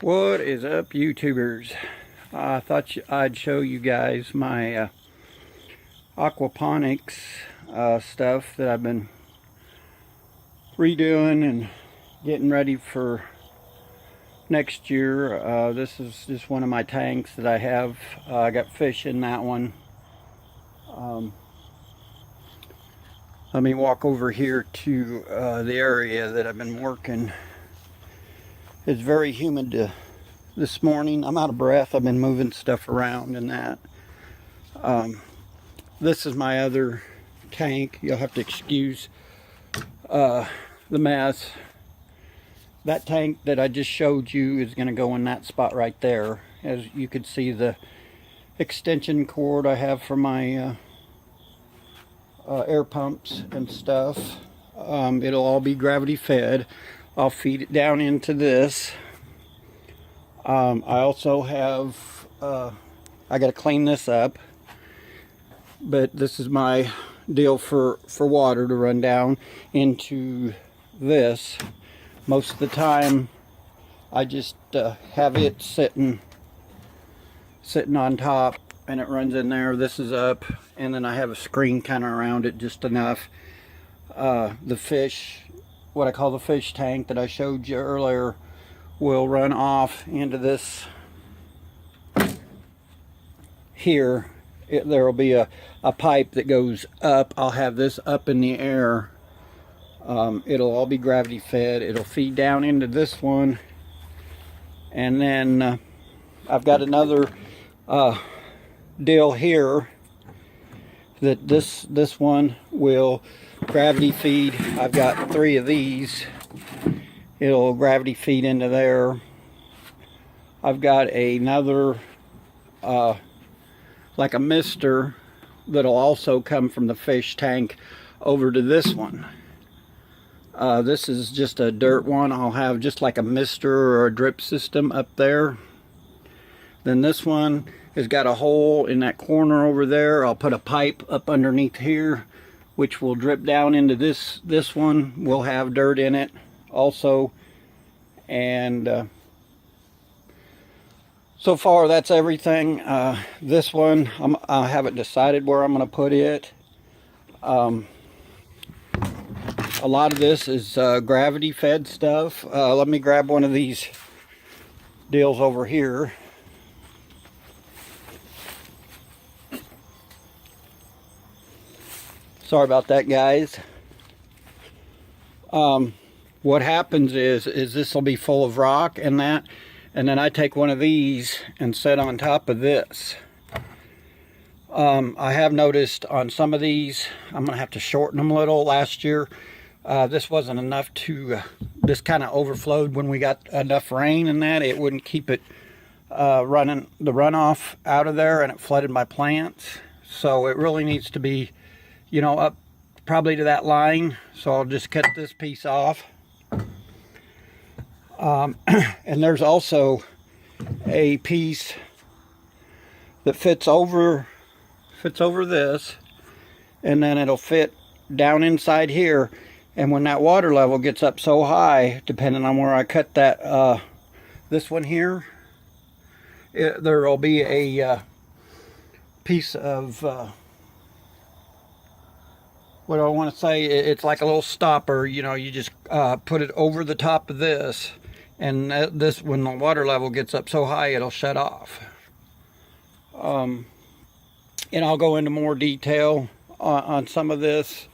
What is up, YouTubers? I thought I'd show you guys my aquaponics stuff that I've been redoing and getting ready for next year. This is just one of my tanks that I have. I got fish in that one. Let me walk over here to the area that I've been working. It's very humid this morning. I'm out of breath. I've been moving stuff around and that. This is my other tank. You'll have to excuse the mess. That tank that I just showed you is going to go in that spot right there. As you can see, the extension cord I have for my air pumps and stuff. It'll all be gravity fed. I'll feed it down into this. I also have, I got to clean this up, but this is my deal for water to run down into this. Most of the time I just have it sitting on top and it runs in there. This is up, and then I have a screen kind of around it just enough. The fish, what I call the fish tank that I showed you earlier, will run off into this here. There will be a pipe that goes up. I'll have this up in the air. It'll all be gravity fed. It'll feed down into this one, and then I've got another deal here that this one will gravity feed. I've got 3 of these. It'll gravity feed into there. I've got another like a mister that'll also come from the fish tank over to this one. This is just a dirt one. I'll have just like a mister or a drip system up there. Then this one has got a hole in that corner over there. I'll put a pipe up underneath here, which will drip down into this one. Will have dirt in it also. And so far that's everything. This one, I haven't decided where I'm going to put it. A lot of this is gravity fed stuff. Let me grab one of these deals over here. Sorry about that, guys. What happens is this will be full of rock and that, and then I take one of these and set on top of this. I have noticed on some of these, I'm gonna have to shorten them a little. Last year, this wasn't enough to, this kind of overflowed when we got enough rain and that. It wouldn't keep it running the runoff out of there, and it flooded my plants. So it really needs to be, you know, up probably to that line. So I'll just cut this piece off. And there's also a piece that fits over this, and then it'll fit down inside here. And when that water level gets up so high, depending on where I cut that this one here, there will be a piece of what do I want to say? It's like a little stopper. You know, you just put it over the top of this, and this, when the water level gets up so high, it'll shut off. And I'll go into more detail on some of this,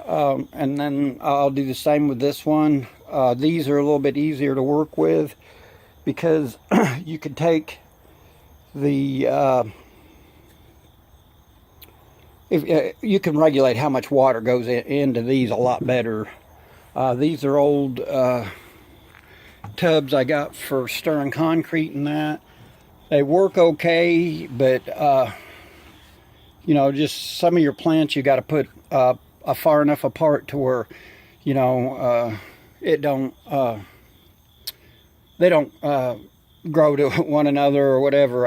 and then I'll do the same with this one. These are a little bit easier to work with because you could take the you can regulate how much water goes into these a lot better. These are old tubs I got for stirring concrete and that. They work okay, but you know, just some of your plants you got to put far enough apart to where, you know, it don't they don't grow to one another or whatever.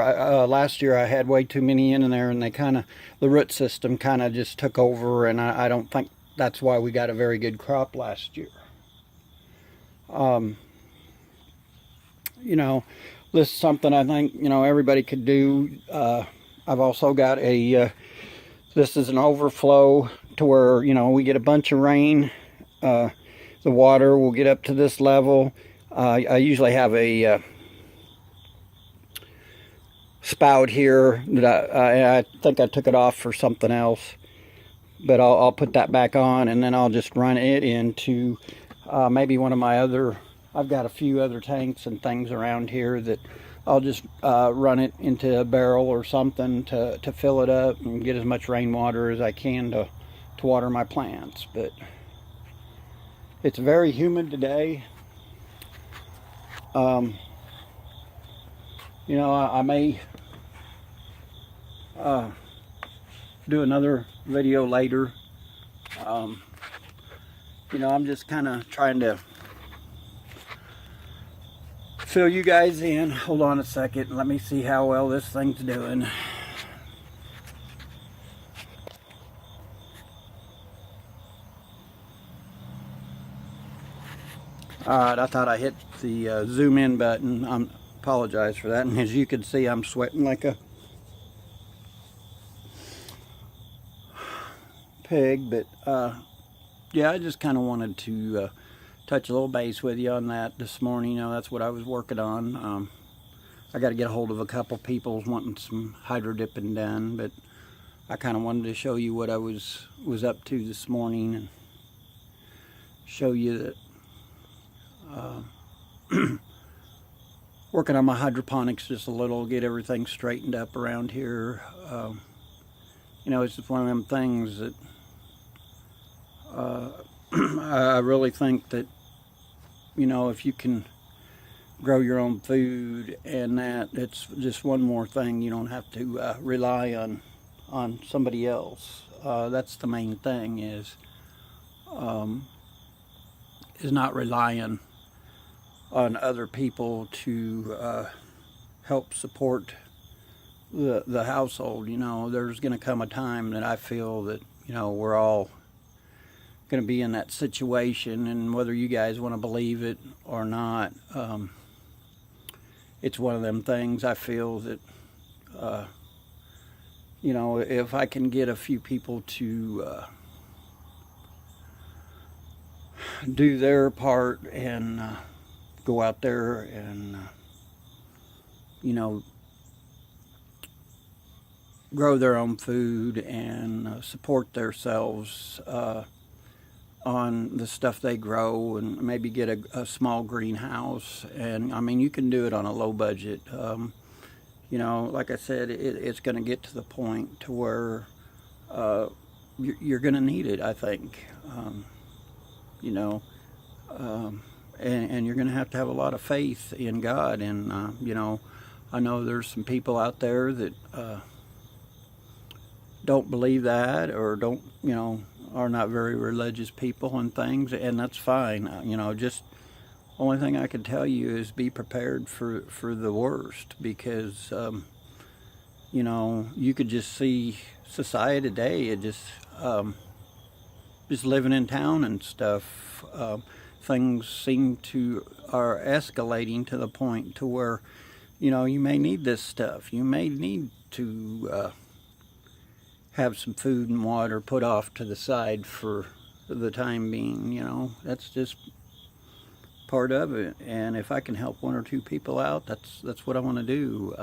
Last year I had way too many in there, and they kind of, the root system kind of just took over, and I don't think that's why we got a very good crop last year. you know, this is something I think, you know, everybody could do. I've also got a, this is an overflow to where, you know, we get a bunch of rain. The water will get up to this level. I usually have a spout here that I think I took it off for something else, but I'll put that back on, and then I'll just run it into maybe one of my other, I've got a few other tanks and things around here that I'll just run it into a barrel or something to fill it up and get as much rainwater as I can to water my plants. But it's very humid today. You know, I may do another video later. You know, I'm just kind of trying to fill you guys in. Hold on a second. Let me see how well this thing's doing. Alright, I thought I hit the zoom in button. I apologize for that. And as you can see, I'm sweating like a pig. But yeah, I just kind of wanted to touch a little base with you on that this morning. You know, that's what I was working on. I got to get a hold of a couple people wanting some hydro dipping done, but I kind of wanted to show you what I was up to this morning and show you that working on my hydroponics just a little, get everything straightened up around here. You know, it's just one of them things that I really think that, you know, if you can grow your own food, and it's just one more thing you don't have to rely on somebody else. That's the main thing, is not relying on other people to help support the household. You know, there's going to come a time that I feel that, you know, we're all going to be in that situation, and whether you guys want to believe it or not, it's one of them things. I feel that you know, if I can get a few people to do their part and go out there and you know, grow their own food and support themselves on the stuff they grow, and maybe get a small greenhouse. And I mean, you can do it on a low budget. You know, like I said, it's going to get to the point to where you're going to need it, I think. You know, and you're going to have a lot of faith in God. And you know, I know there's some people out there that don't believe that, or don't, you know, are not very religious people and things, and that's fine. You know, just only thing I can tell you is be prepared for the worst, because you know, you could just see society today. It just living in town and stuff. Things seem to are escalating to the point to where, you know, you may need this stuff. You may need to have some food and water put off to the side for the time being. You know, that's just part of it. And if I can help one or two people out, that's what I want to do.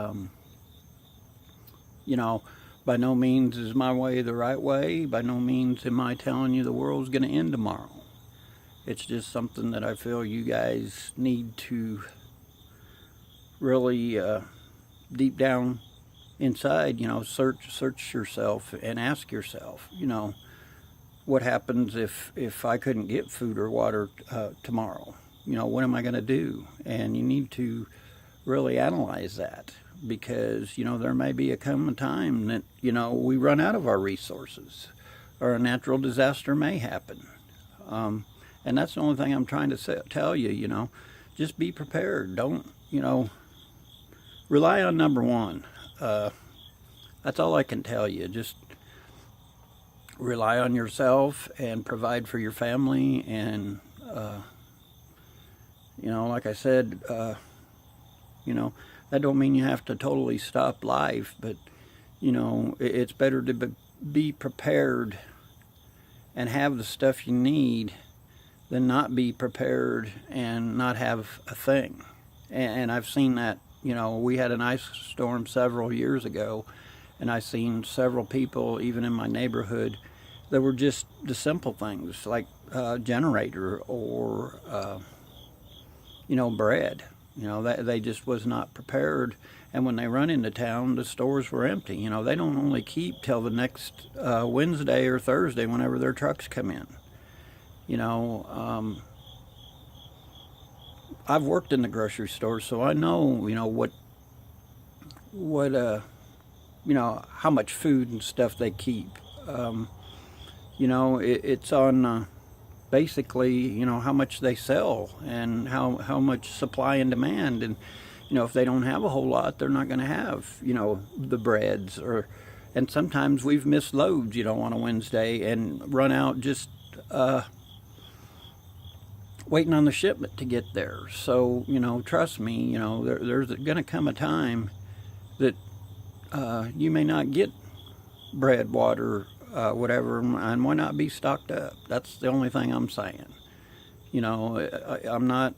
You know, by no means is my way the right way. By no means am I telling you the world's going to end tomorrow. It's just something that I feel you guys need to really deep down inside, you know, search yourself and ask yourself, you know, what happens if I couldn't get food or water tomorrow? You know, what am I going to do? And you need to really analyze that, because, you know, there may be a coming time that, you know, we run out of our resources, or a natural disaster may happen. And that's the only thing I'm trying to tell you, you know, just be prepared. Don't, you know, rely on number one. That's all I can tell you. Just rely on yourself and provide for your family. And you know, like I said, You know, that don't mean you have to totally stop life, but you know, it's better to be prepared and have the stuff you need than not be prepared and not have a thing. And I've seen that. You know, we had an ice storm several years ago, and I've seen several people, even in my neighborhood, that were just the simple things like a generator or, you know, bread. You know, they just was not prepared. And when they run into town, the stores were empty. You know, they don't only keep till the next Wednesday or Thursday whenever their trucks come in. You know, I've worked in the grocery store, so I know, you know, what you know, how much food and stuff they keep. You know, it's on basically, you know, how much they sell and how much supply and demand. And you know, if they don't have a whole lot, they're not going to have, you know, the breads. And sometimes we've missed loads, you know, on a Wednesday and run out just waiting on the shipment to get there. So, you know, trust me, you know, there's going to come a time that you may not get bread, water, whatever, and why not be stocked up? That's the only thing I'm saying. You know, I'm not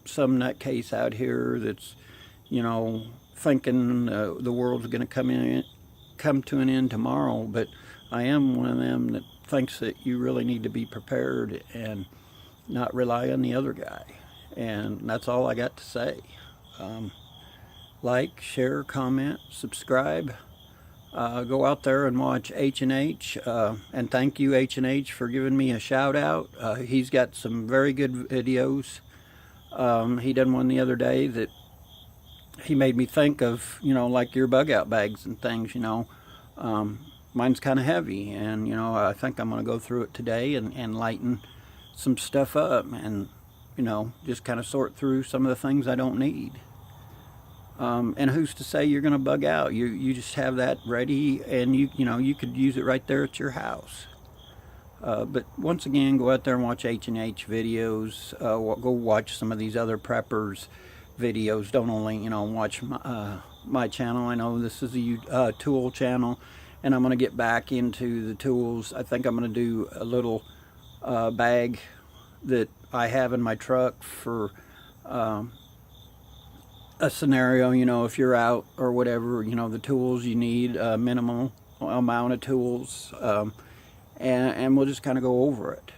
some nutcase out here that's, you know, thinking the world's going to come to an end tomorrow, but I am one of them that thinks that you really need to be prepared and not rely on the other guy. And that's all I got to say. Like, share, comment, subscribe. Go out there and watch H&H, and thank you, H&H, for giving me a shout out. He's got some very good videos. He done one the other day that he made me think of, you know, like your bug out bags and things, you know. Mine's kind of heavy, and, you know, I think I'm going to go through it today and lighten some stuff up and, you know, just kind of sort through some of the things I don't need. And who's to say you're going to bug out? You just have that ready, and you know, you could use it right there at your house. But once again, go out there and watch H&H videos. Go watch some of these other preppers videos. Don't only, you know, watch my channel. I know this is a tool channel, and I'm going to get back into the tools. I think I'm going to do a little bag that I have in my truck for a scenario, you know, if you're out or whatever, you know, the tools you need, minimal amount of tools, and we'll just kind of go over it.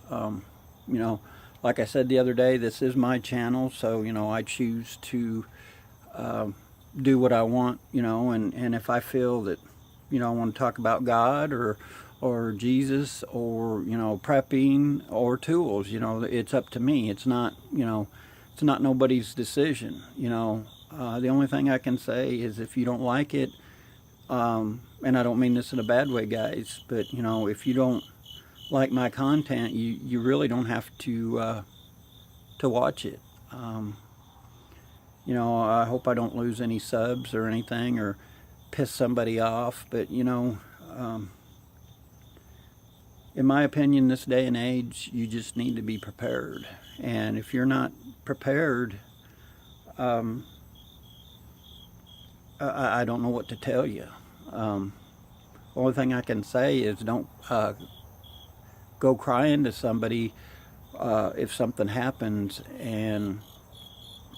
You know, like I said the other day, this is my channel, so, you know, I choose to do what I want, you know, and if I feel that, you know, I want to talk about God or Jesus or, you know, prepping or tools, you know, it's up to me. It's not, you know, it's not nobody's decision, you know. The only thing I can say is if you don't like it, and I don't mean this in a bad way, guys, but, you know, if you don't like my content, you really don't have to watch it. You know, I hope I don't lose any subs or anything or piss somebody off, but, you know, in my opinion, this day and age, you just need to be prepared. And if you're not prepared, I don't know what to tell you. Only thing I can say is don't go crying to somebody if something happens and,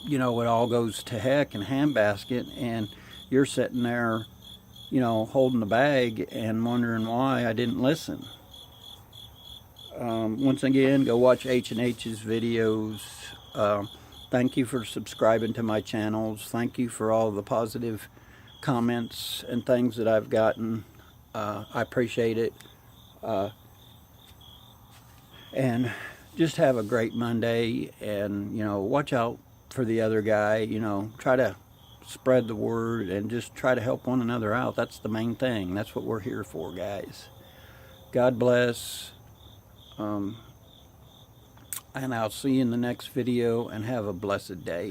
you know, it all goes to heck in a handbasket and you're sitting there, you know, holding the bag and wondering why I didn't listen. Once again, go watch H&H's videos. Thank you for subscribing to my channels. Thank you for all the positive comments and things that I've gotten. I appreciate it. And just have a great Monday, and, you know, watch out for the other guy. You know, try to spread the word and just try to help one another out. That's the main thing. That's what we're here for, guys. God bless. And I'll see you in the next video, and have a blessed day.